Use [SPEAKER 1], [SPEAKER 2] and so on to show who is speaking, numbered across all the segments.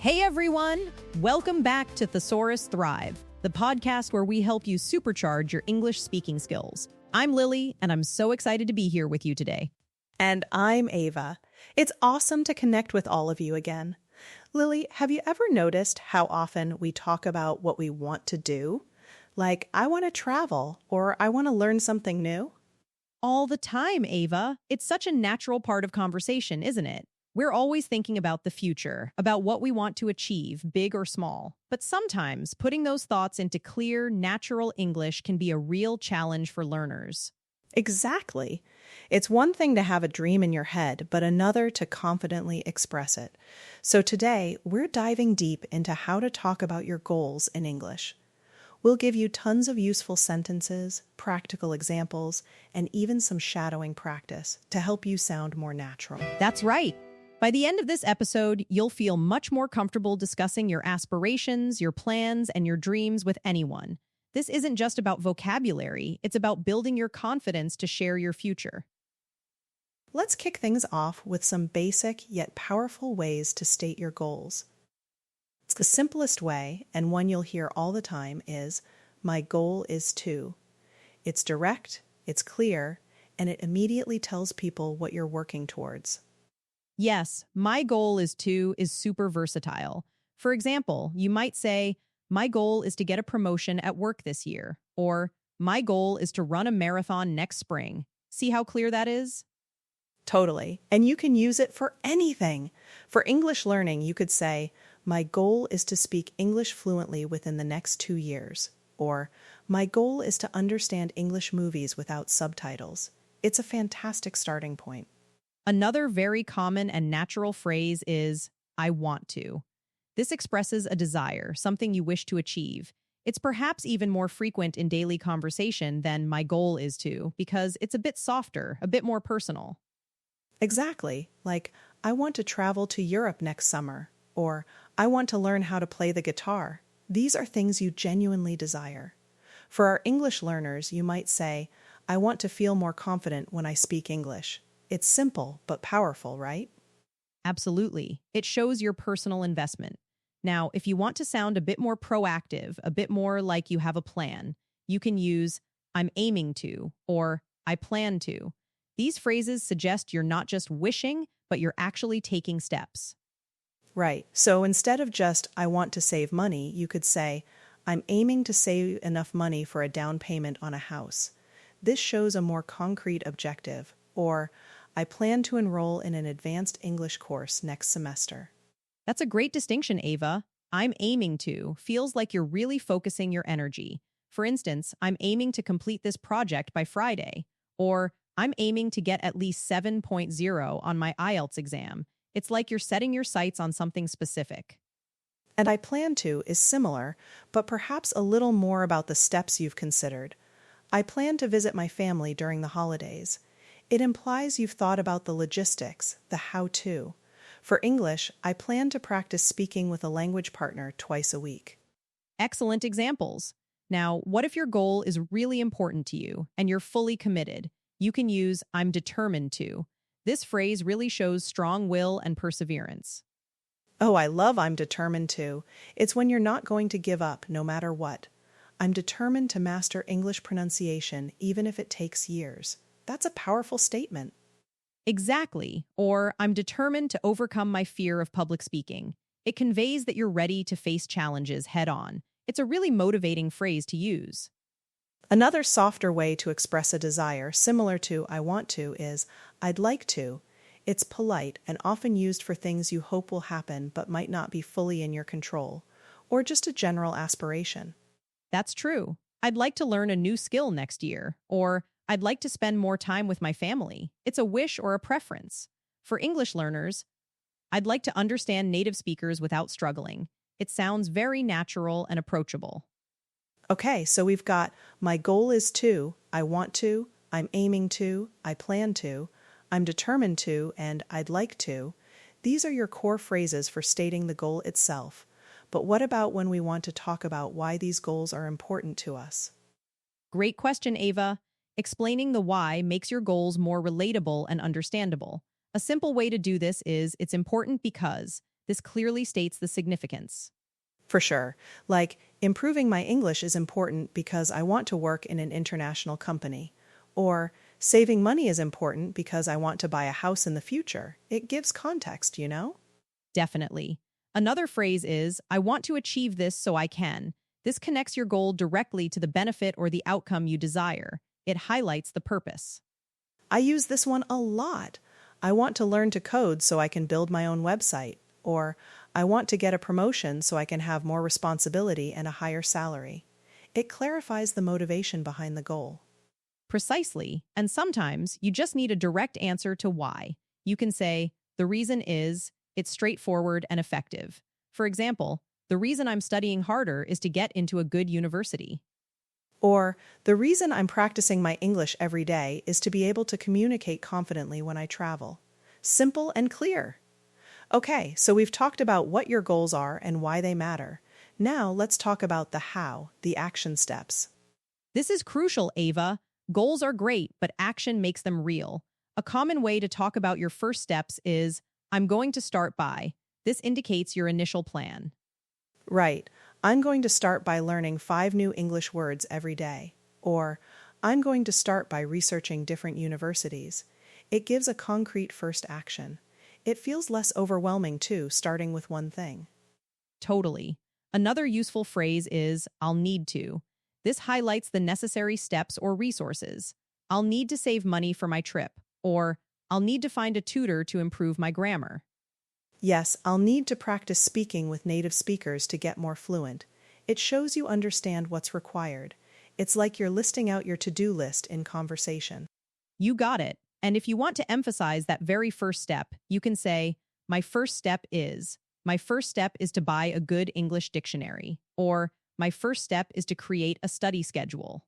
[SPEAKER 1] Hey everyone! Welcome back to Thesaurus Thrive, the podcast where we help you supercharge your English speaking skills. I'm Lily, and I'm so excited to be here with you today.
[SPEAKER 2] And I'm Ava. It's awesome to connect with all of you again. Lily, have you ever noticed how often we talk about what we want to do? Like, I want to travel, or I want to learn something new?
[SPEAKER 1] All the time, Ava. It's such a natural part of conversation, isn't it? We're always thinking about the future, about what we want to achieve, big or small. But sometimes putting those thoughts into clear, natural English can be a real challenge for learners.
[SPEAKER 2] Exactly. It's one thing to have a dream in your head, but another to confidently express it. So today, we're diving deep into how to talk about your goals in English. We'll give you tons of useful sentences, practical examples, and even some shadowing practice to help you sound more natural.
[SPEAKER 1] That's right. By the end of this episode, you'll feel much more comfortable discussing your aspirations, your plans, and your dreams with anyone. This isn't just about vocabulary, it's about building your confidence to share your future.
[SPEAKER 2] Let's kick things off with some basic yet powerful ways to state your goals. The simplest way, and one you'll hear all the time, is, "My goal is to." It's direct, it's clear, and it immediately tells people what you're working towards.
[SPEAKER 1] Yes, my goal is super versatile. For example, you might say, my goal is to get a promotion at work this year, or my goal is to run a marathon next spring. See how clear that is?
[SPEAKER 2] Totally. And you can use it for anything. For English learning, you could say, my goal is to speak English fluently within the next 2 years. Or, my goal is to understand English movies without subtitles. It's a fantastic starting point.
[SPEAKER 1] Another very common and natural phrase is, I want to. This expresses a desire, something you wish to achieve. It's perhaps even more frequent in daily conversation than my goal is to, because it's a bit softer, a bit more personal.
[SPEAKER 2] Exactly. Like, I want to travel to Europe next summer. Or, I want to learn how to play the guitar. These are things you genuinely desire. For our English learners, you might say, I want to feel more confident when I speak English. It's simple but powerful, right?
[SPEAKER 1] Absolutely. It shows your personal investment. Now, if you want to sound a bit more proactive, a bit more like you have a plan, you can use I'm aiming to or I plan to. These phrases suggest you're not just wishing, but you're actually taking steps.
[SPEAKER 2] Right. So instead of just I want to save money, you could say I'm aiming to save enough money for a down payment on a house. This shows a more concrete objective. Or I plan to enroll in an advanced English course next semester.
[SPEAKER 1] That's a great distinction, Ava. I'm aiming to feels like you're really focusing your energy. For instance, I'm aiming to complete this project by Friday. Or I'm aiming to get at least 7.0 on my IELTS exam. It's like you're setting your sights on something specific.
[SPEAKER 2] And I plan to is similar, but perhaps a little more about the steps you've considered. I plan to visit my family during the holidays. It implies you've thought about the logistics, the how-to. For English, I plan to practice speaking with a language partner twice a week.
[SPEAKER 1] Excellent examples. Now, what if your goal is really important to you and you're fully committed? You can use I'm determined to. This phrase really shows strong will and perseverance.
[SPEAKER 2] Oh, I love I'm determined to. It's when you're not going to give up no matter what. I'm determined to master English pronunciation even if it takes years. That's a powerful statement.
[SPEAKER 1] Exactly. Or I'm determined to overcome my fear of public speaking. It conveys that you're ready to face challenges head on. It's a really motivating phrase to use.
[SPEAKER 2] Another softer way to express a desire, similar to I want to, is I'd like to. It's polite and often used for things you hope will happen but might not be fully in your control, or just a general aspiration.
[SPEAKER 1] That's true. I'd like to learn a new skill next year, or I'd like to spend more time with my family. It's a wish or a preference. For English learners, I'd like to understand native speakers without struggling. It sounds very natural and approachable.
[SPEAKER 2] Okay, so we've got my goal is to, I want to, I'm aiming to, I plan to, I'm determined to, and I'd like to. These are your core phrases for stating the goal itself. But what about when we want to talk about why these goals are important to us?
[SPEAKER 1] Great question, Ava. Explaining the why makes your goals more relatable and understandable. A simple way to do this is it's important because This clearly states the significance.
[SPEAKER 2] For sure. Like, improving my English is important because I want to work in an international company. Or, saving money is important because I want to buy a house in the future. It gives context, you know?
[SPEAKER 1] Definitely. Another phrase is, I want to achieve this so I can. This connects your goal directly to the benefit or the outcome you desire. It highlights the purpose.
[SPEAKER 2] I use this one a lot. I want to learn to code so I can build my own website. Or, I want to get a promotion so I can have more responsibility and a higher salary. It clarifies the motivation behind the goal.
[SPEAKER 1] Precisely. And sometimes you just need a direct answer to why. You can say, the reason is, it's straightforward and effective. For example, the reason I'm studying harder is to get into a good university.
[SPEAKER 2] Or, the reason I'm practicing my English every day is to be able to communicate confidently when I travel. Simple and clear. Okay, so we've talked about what your goals are and why they matter. Now let's talk about the how, the action steps.
[SPEAKER 1] This is crucial, Ava. Goals are great, but action makes them real. A common way to talk about your first steps is, I'm going to start by. This indicates your initial plan.
[SPEAKER 2] Right. I'm going to start by learning 5 new English words every day. Or, I'm going to start by researching different universities. It gives a concrete first action. It feels less overwhelming, too, starting with one thing.
[SPEAKER 1] Totally. Another useful phrase is, I'll need to. This highlights the necessary steps or resources. I'll need to save money for my trip. Or, I'll need to find a tutor to improve my grammar.
[SPEAKER 2] Yes, I'll need to practice speaking with native speakers to get more fluent. It shows you understand what's required. It's like you're listing out your to-do list in conversation.
[SPEAKER 1] You got it. And if you want to emphasize that very first step, you can say, my first step is to buy a good English dictionary. Or, my first step is to create a study schedule.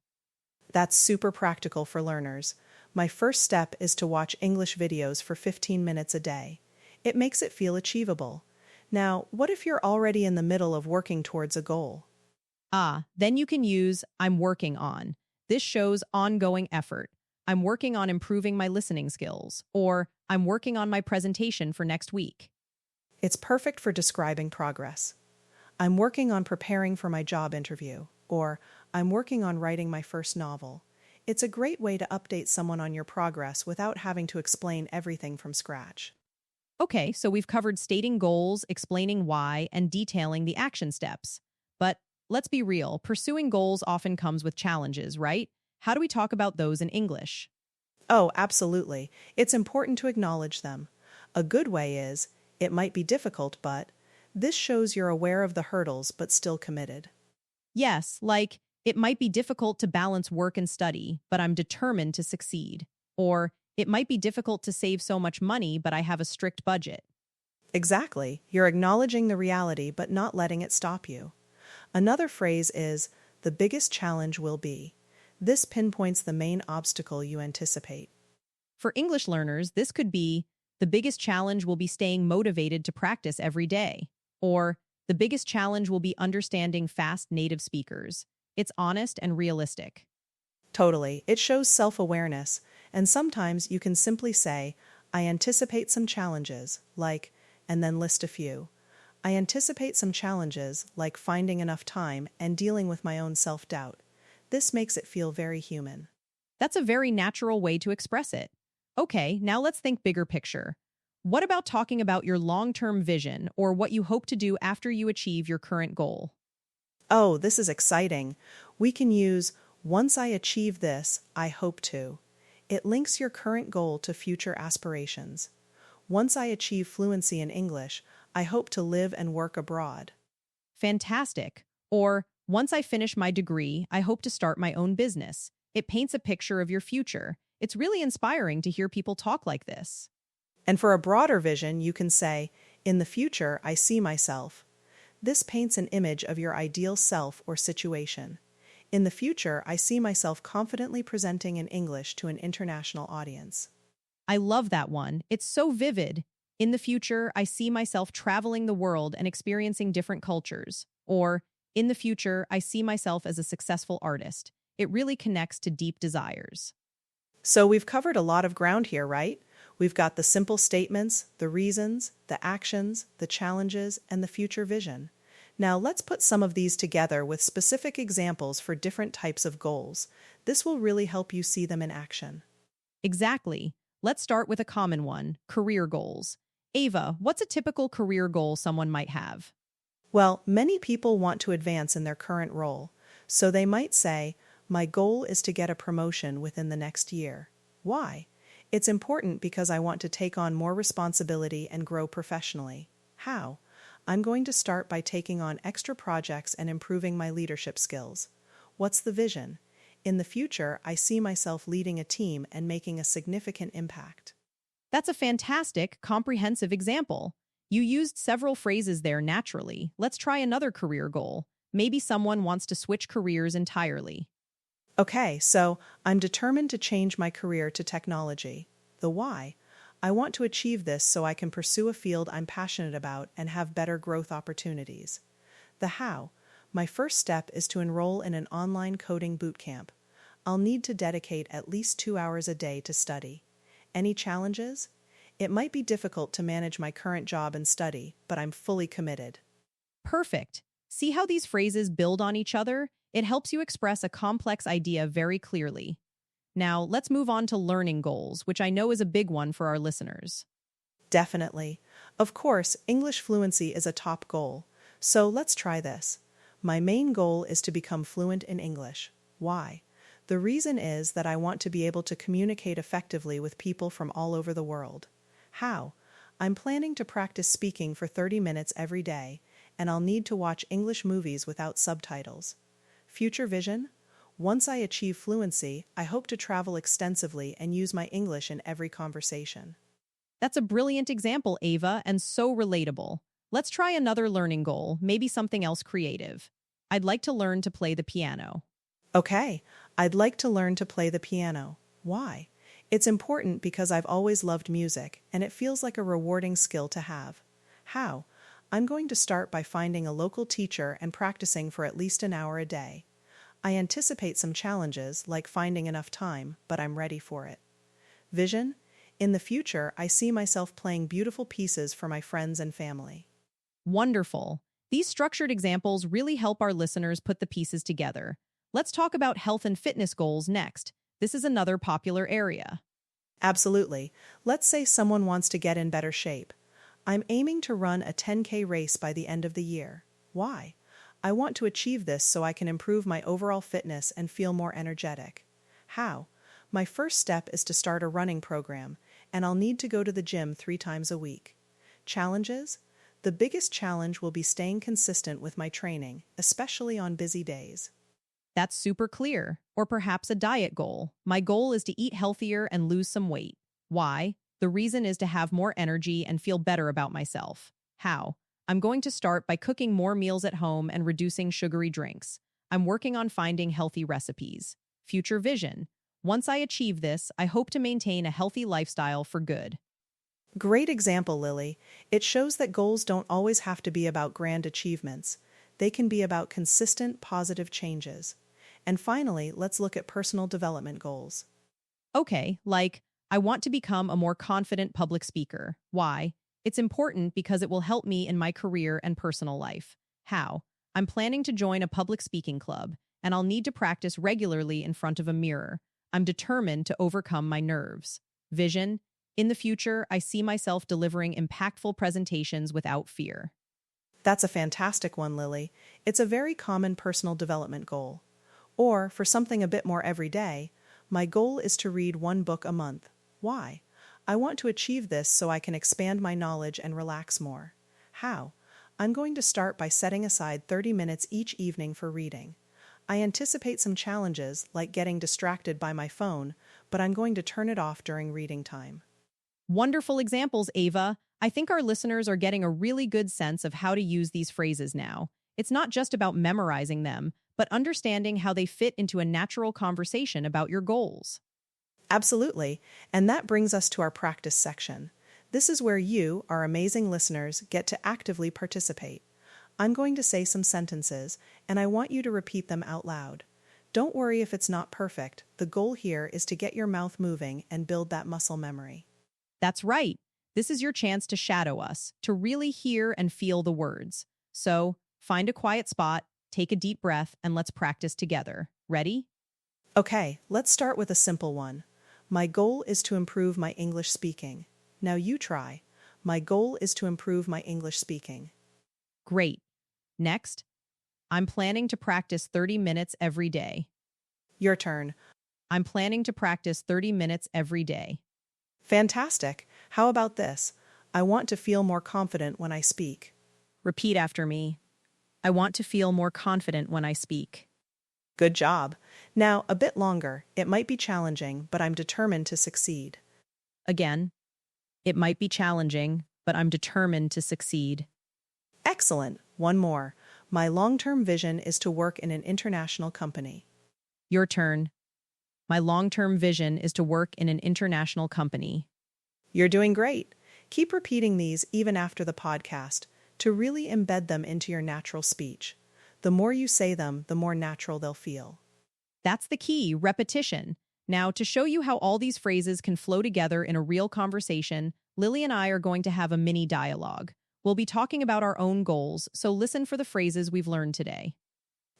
[SPEAKER 2] That's super practical for learners. My first step is to watch English videos for 15 minutes a day. It makes it feel achievable. Now, what if you're already in the middle of working towards a goal?
[SPEAKER 1] Then you can use I'm working on. This shows ongoing effort. I'm working on improving my listening skills. Or I'm working on my presentation for next week.
[SPEAKER 2] It's perfect for describing progress. I'm working on preparing for my job interview. Or I'm working on writing my first novel. It's a great way to update someone on your progress without having to explain everything from scratch.
[SPEAKER 1] Okay, so we've covered stating goals, explaining why, and detailing the action steps. But let's be real, pursuing goals often comes with challenges, right? How do we talk about those in English?
[SPEAKER 2] Oh, absolutely. It's important to acknowledge them. A good way is, it might be difficult, but this shows you're aware of the hurdles but still committed.
[SPEAKER 1] Yes, like, it might be difficult to balance work and study, but I'm determined to succeed. Or, it might be difficult to save so much money, but I have a strict budget.
[SPEAKER 2] Exactly. You're acknowledging the reality but not letting it stop you. Another phrase is, the biggest challenge will be. This pinpoints the main obstacle you anticipate.
[SPEAKER 1] For English learners, this could be, the biggest challenge will be staying motivated to practice every day. Or, the biggest challenge will be understanding fast native speakers. It's honest and realistic.
[SPEAKER 2] Totally. It shows self-awareness, and sometimes you can simply say, I anticipate some challenges, like, and then list a few. I anticipate some challenges, like finding enough time and dealing with my own self-doubt. This makes it feel very human.
[SPEAKER 1] That's a very natural way to express it. Okay, now let's think bigger picture. What about talking about your long-term vision or what you hope to do after you achieve your current goal?
[SPEAKER 2] Oh, this is exciting. We can use, once I achieve this, I hope to. It links your current goal to future aspirations. Once I achieve fluency in English, I hope to live and work abroad.
[SPEAKER 1] Fantastic. Or, once I finish my degree, I hope to start my own business. It paints a picture of your future. It's really inspiring to hear people talk like this.
[SPEAKER 2] And for a broader vision, you can say, in the future, I see myself. This paints an image of your ideal self or situation. In the future, I see myself confidently presenting in English to an international audience.
[SPEAKER 1] I love that one. It's so vivid. In the future, I see myself traveling the world and experiencing different cultures. Or, in the future, I see myself as a successful artist. It really connects to deep desires.
[SPEAKER 2] So we've covered a lot of ground here, right? We've got the simple statements, the reasons, the actions, the challenges, and the future vision. Now let's put some of these together with specific examples for different types of goals. This will really help you see them in action.
[SPEAKER 1] Exactly. Let's start with a common one, career goals. Ava, what's a typical career goal someone might have?
[SPEAKER 2] Well, many people want to advance in their current role, so they might say, "My goal is to get a promotion within the next year." Why? It's important because I want to take on more responsibility and grow professionally. How? I'm going to start by taking on extra projects and improving my leadership skills. What's the vision? In the future, I see myself leading a team and making a significant impact.
[SPEAKER 1] That's a fantastic, comprehensive example. You used several phrases there naturally. Let's try another career goal. Maybe someone wants to switch careers entirely.
[SPEAKER 2] Okay, so I'm determined to change my career to technology. The why? I want to achieve this so I can pursue a field I'm passionate about and have better growth opportunities. The how? My first step is to enroll in an online coding bootcamp. I'll need to dedicate at least 2 hours a day to study. Any challenges? It might be difficult to manage my current job and study, but I'm fully committed.
[SPEAKER 1] Perfect. See how these phrases build on each other? It helps you express a complex idea very clearly. Now, let's move on to learning goals, which I know is a big one for our listeners.
[SPEAKER 2] Definitely. Of course, English fluency is a top goal. So let's try this. My main goal is to become fluent in English. Why? The reason is that I want to be able to communicate effectively with people from all over the world. How? I'm planning to practice speaking for 30 minutes every day, and I'll need to watch English movies without subtitles. Future vision? Once I achieve fluency, I hope to travel extensively and use my English in every conversation.
[SPEAKER 1] That's a brilliant example, Ava, and so relatable. Let's try another learning goal, maybe something else creative. I'd like to learn to play the piano.
[SPEAKER 2] Okay, I'd like to learn to play the piano. Why? It's important because I've always loved music, and it feels like a rewarding skill to have. How? I'm going to start by finding a local teacher and practicing for at least an hour a day. I anticipate some challenges, like finding enough time, but I'm ready for it. Vision? In the future, I see myself playing beautiful pieces for my friends and family.
[SPEAKER 1] Wonderful. These structured examples really help our listeners put the pieces together. Let's talk about health and fitness goals next. This is another popular area.
[SPEAKER 2] Absolutely. Let's say someone wants to get in better shape. I'm aiming to run a 10K race by the end of the year. Why? I want to achieve this so I can improve my overall fitness and feel more energetic. How? My first step is to start a running program, and I'll need to go to the gym 3 times a week. Challenges? The biggest challenge will be staying consistent with my training, especially on busy days.
[SPEAKER 1] That's super clear. Or perhaps a diet goal. My goal is to eat healthier and lose some weight. Why? The reason is to have more energy and feel better about myself. How? I'm going to start by cooking more meals at home and reducing sugary drinks. I'm working on finding healthy recipes. Future vision. Once I achieve this, I hope to maintain a healthy lifestyle for good.
[SPEAKER 2] Great example, Lily. It shows that goals don't always have to be about grand achievements. They can be about consistent, positive changes. And finally, let's look at personal development goals.
[SPEAKER 1] Okay, like, I want to become a more confident public speaker. Why? It's important because it will help me in my career and personal life. How? I'm planning to join a public speaking club, and I'll need to practice regularly in front of a mirror. I'm determined to overcome my nerves. Vision? In the future, I see myself delivering impactful presentations without fear.
[SPEAKER 2] That's a fantastic one, Lily. It's a very common personal development goal. Or, for something a bit more everyday, my goal is to read 1 book a month. Why? I want to achieve this so I can expand my knowledge and relax more. How? I'm going to start by setting aside 30 minutes each evening for reading. I anticipate some challenges, like getting distracted by my phone, but I'm going to turn it off during reading time.
[SPEAKER 1] Wonderful examples, Ava. I think our listeners are getting a really good sense of how to use these phrases now. It's not just about memorizing them, but understanding how they fit into a natural conversation about your goals.
[SPEAKER 2] Absolutely, and that brings us to our practice section. This is where you, our amazing listeners, get to actively participate. I'm going to say some sentences, and I want you to repeat them out loud. Don't worry if it's not perfect. The goal here is to get your mouth moving and build that muscle memory.
[SPEAKER 1] That's right. This is your chance to shadow us, to really hear and feel the words. So, find a quiet spot, take a deep breath, and let's practice together. Ready?
[SPEAKER 2] Okay, let's start with a simple one. My goal is to improve my English speaking. Now you try. My goal is to improve my English speaking.
[SPEAKER 1] Great. Next, I'm planning to practice 30 minutes every day.
[SPEAKER 2] Your turn.
[SPEAKER 1] I'm planning to practice 30 minutes every day.
[SPEAKER 2] Fantastic. How about this? I want to feel more confident when I speak.
[SPEAKER 1] Repeat after me. I want to feel more confident when I speak.
[SPEAKER 2] Good job. Now, a bit longer. It might be challenging, but I'm determined to succeed.
[SPEAKER 1] Again, it might be challenging, but I'm determined to succeed.
[SPEAKER 2] Excellent. One more. My long-term vision is to work in an international company.
[SPEAKER 1] Your turn. My long-term vision is to work in an international company.
[SPEAKER 2] You're doing great. Keep repeating these even after the podcast to really embed them into your natural speech. The more you say them, the more natural they'll feel.
[SPEAKER 1] That's the key, repetition. Now, to show you how all these phrases can flow together in a real conversation, Lily and I are going to have a mini dialogue. We'll be talking about our own goals, so listen for the phrases we've learned today.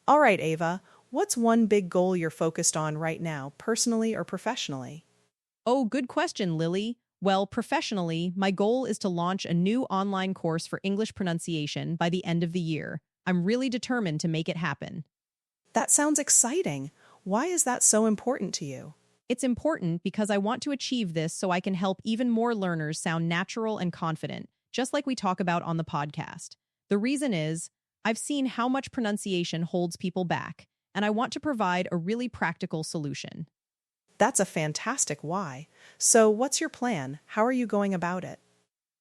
[SPEAKER 2] All right, Ava, what's one big goal you're focused on right now, personally or professionally?
[SPEAKER 1] Oh, good question, Lily. Well, professionally, my goal is to launch a new online course for English pronunciation by the end of the year. I'm really determined to make it happen.
[SPEAKER 2] That sounds exciting. Why is that so important to you?
[SPEAKER 1] It's important because I want to achieve this so I can help even more learners sound natural and confident, just like we talk about on the podcast. The reason is, I've seen how much pronunciation holds people back, and I want to provide a really practical solution.
[SPEAKER 2] That's a fantastic why. So, what's your plan? How are you going about it?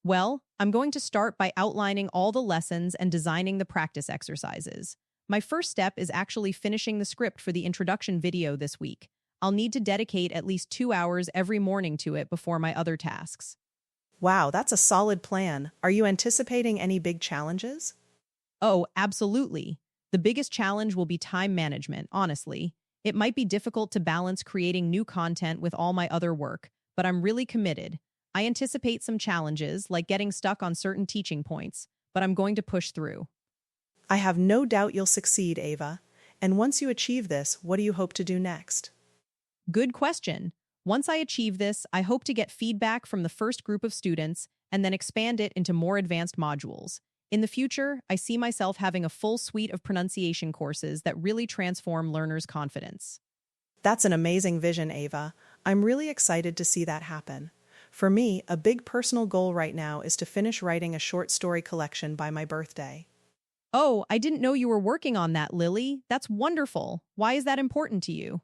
[SPEAKER 1] Well, I'm going to start by outlining all the lessons and designing the practice exercises. My first step is actually finishing the script for the introduction video this week. I'll need to dedicate at least 2 hours every morning to it before my other tasks.
[SPEAKER 2] Wow, that's a solid plan. Are you anticipating any big challenges?
[SPEAKER 1] Oh, absolutely. The biggest challenge will be time management, honestly. It might be difficult to balance creating new content with all my other work, but I'm really committed. I anticipate some challenges, like getting stuck on certain teaching points, but I'm going to push through.
[SPEAKER 2] I have no doubt you'll succeed, Ava. And once you achieve this, what do you hope to do next?
[SPEAKER 1] Good question. Once I achieve this, I hope to get feedback from the first group of students and then expand it into more advanced modules. In the future, I see myself having a full suite of pronunciation courses that really transform learners' confidence.
[SPEAKER 2] That's an amazing vision, Ava. I'm really excited to see that happen. For me, a big personal goal right now is to finish writing a short story collection by my birthday.
[SPEAKER 1] Oh, I didn't know you were working on that, Lily. That's wonderful. Why is that important to you?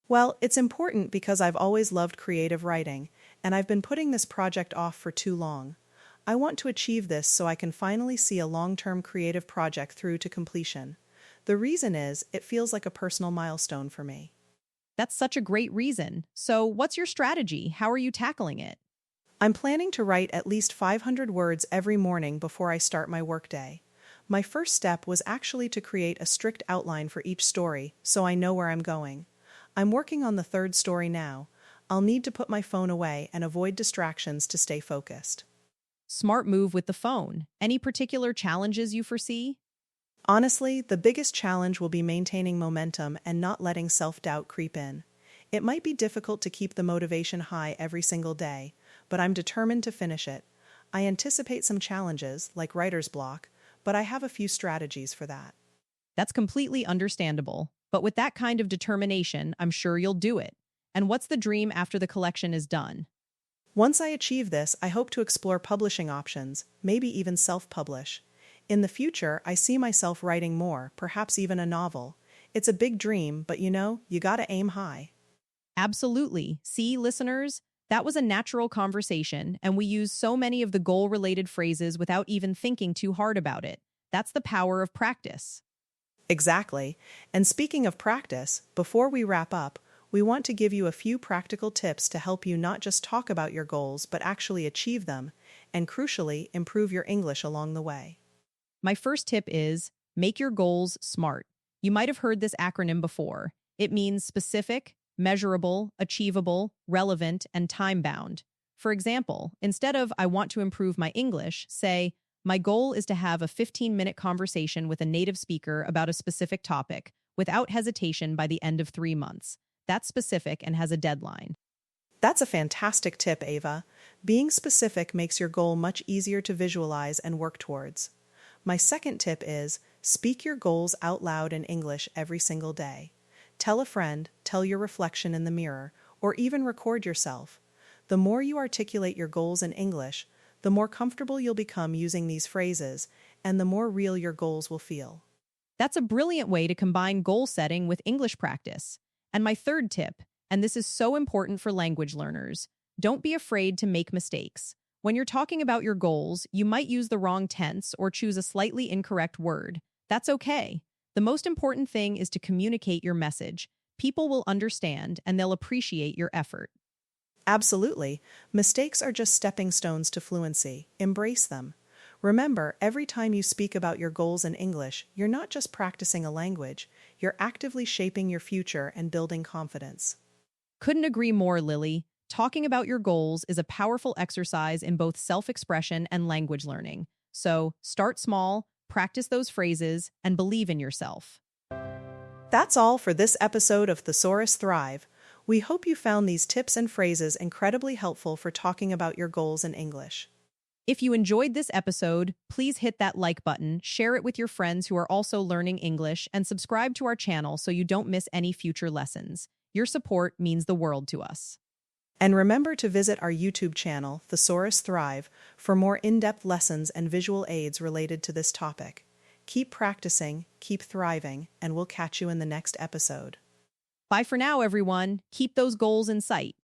[SPEAKER 2] Well, it's important because I've always loved creative writing, and I've been putting this project off for too long. I want to achieve this so I can finally see a long-term creative project through to completion. The reason is, it feels like a personal milestone for me.
[SPEAKER 1] That's such a great reason. So, what's your strategy? How are you tackling it?
[SPEAKER 2] I'm planning to write at least 500 words every morning before I start my workday. My first step was actually to create a strict outline for each story so I know where I'm going. I'm working on the third story now. I'll need to put my phone away and avoid distractions to stay focused.
[SPEAKER 1] Smart move with the phone. Any particular challenges you foresee?
[SPEAKER 2] Honestly, the biggest challenge will be maintaining momentum and not letting self-doubt creep in. It might be difficult to keep the motivation high every single day, but I'm determined to finish it. I anticipate some challenges, like writer's block, but I have a few strategies for that.
[SPEAKER 1] That's completely understandable. But with that kind of determination, I'm sure you'll do it. And what's the dream after the collection is done?
[SPEAKER 2] Once I achieve this, I hope to explore publishing options, maybe even self-publish. In the future, I see myself writing more, perhaps even a novel. It's a big dream, but you gotta aim high.
[SPEAKER 1] Absolutely. See, listeners, that was a natural conversation, and we use so many of the goal-related phrases without even thinking too hard about it. That's the power of practice.
[SPEAKER 2] Exactly. And speaking of practice, before we wrap up, we want to give you a few practical tips to help you not just talk about your goals, but actually achieve them, and crucially, improve your English along the way.
[SPEAKER 1] My first tip is make your goals SMART. You might have heard this acronym before. It means specific, measurable, achievable, relevant, and time-bound. For example, instead of I want to improve my English, say, my goal is to have a 15-minute conversation with a native speaker about a specific topic without hesitation by the end of 3 months. That's specific and has a deadline.
[SPEAKER 2] That's a fantastic tip, Ava. Being specific makes your goal much easier to visualize and work towards. My second tip is speak your goals out loud in English every single day. Tell a friend, tell your reflection in the mirror, or even record yourself. The more you articulate your goals in English, the more comfortable you'll become using these phrases, and the more real your goals will feel.
[SPEAKER 1] That's a brilliant way to combine goal setting with English practice. And my third tip, and this is so important for language learners, don't be afraid to make mistakes. When you're talking about your goals, you might use the wrong tense or choose a slightly incorrect word. That's okay. The most important thing is to communicate your message. People will understand and they'll appreciate your effort.
[SPEAKER 2] Absolutely. Mistakes are just stepping stones to fluency. Embrace them. Remember, every time you speak about your goals in English, you're not just practicing a language, you're actively shaping your future and building confidence.
[SPEAKER 1] Couldn't agree more, Lily. Talking about your goals is a powerful exercise in both self-expression and language learning. So start small, practice those phrases, and believe in yourself.
[SPEAKER 2] That's all for this episode of Thesaurus Thrive. We hope you found these tips and phrases incredibly helpful for talking about your goals in English.
[SPEAKER 1] If you enjoyed this episode, please hit that like button, share it with your friends who are also learning English, and subscribe to our channel so you don't miss any future lessons. Your support means the world to us.
[SPEAKER 2] And remember to visit our YouTube channel, Thesaurus Thrive, for more in-depth lessons and visual aids related to this topic. Keep practicing, keep thriving, and we'll catch you in the next episode.
[SPEAKER 1] Bye for now, everyone. Keep those goals in sight.